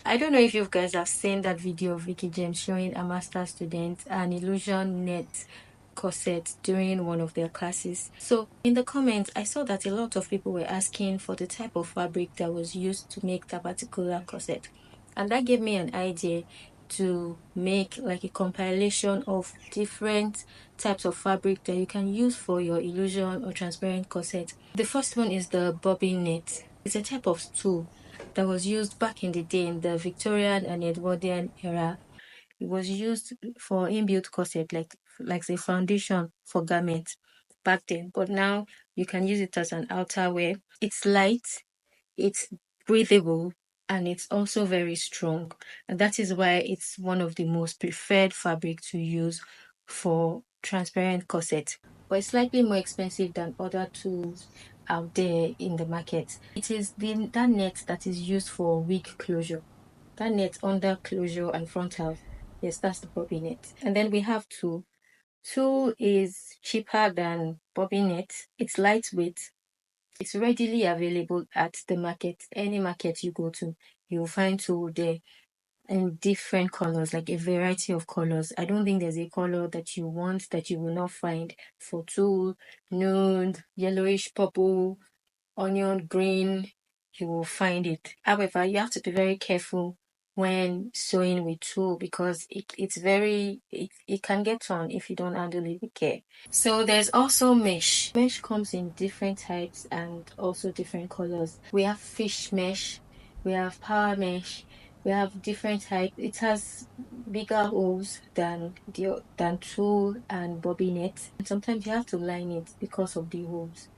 I don't know if you guys have seen that video of Vicky James showing a master student an illusion net corset during one of their classes. So in the comments, I saw that a lot of people were asking for the type of fabric that was used to make that particular corset. And that gave me an idea to make like a compilation of different types of fabric that you can use for your illusion or transparent corset. The first one is the bobbin net. It's a type of tool that was used back in the day in the Victorian and Edwardian era. It was used for inbuilt corset, like the foundation for garments back then. But now you can use it as an outerwear. It's light, it's breathable, and it's also very strong. And that is why it's one of the most preferred fabric to use for transparent corset. But it's slightly more expensive than other tools out there in the market. It is that net that is used for wig closure. That net under closure and frontal. Yes, that's the bobby net. And then we have two. Two is cheaper than bobby net. It's lightweight. It's readily available at the market. Any market you go to, you'll find tool there in different colors, like a variety of colors. I don't think there's a color that you want that you will not find for tulle, nude, yellowish purple, onion green. You will find it. However, you have to be very careful when sewing with tulle because it can get torn if you don't handle it with care. So there's also mesh. Mesh comes in different types and also different colors. We have fish mesh, we have power mesh, we have different types. It has bigger holes than tulle and bobby net. And sometimes you have to line it because of the holes.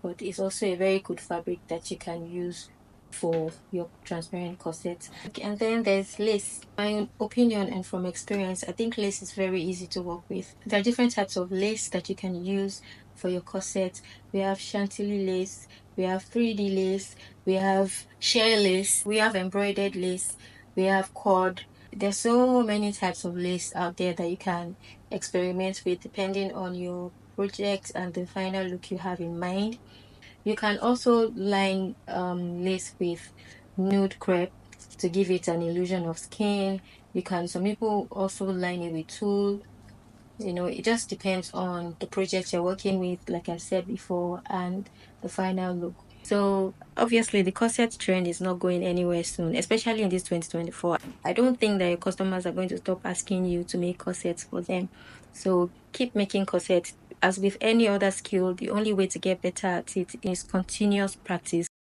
But it's also a very good fabric that you can use for your transparent corset. And then there's lace. My opinion and from experience, I think lace is very easy to work with. There are different types of lace that you can use for your corset. We have chantilly lace, we have 3D lace, we have sheer lace, we have embroidered lace, we have cord. There's so many types of lace out there that you can experiment with depending on your project and the final look you have in mind. You can also line lace with nude crepe to give it an illusion of skin. Some people also line it with tulle. It just depends on the project you're working with, like I said before, and the final look. So obviously the corset trend is not going anywhere soon, especially in this 2024. I don't think that your customers are going to stop asking you to make corsets for them. So keep making corsets. As with any other skill, the only way to get better at it is continuous practice.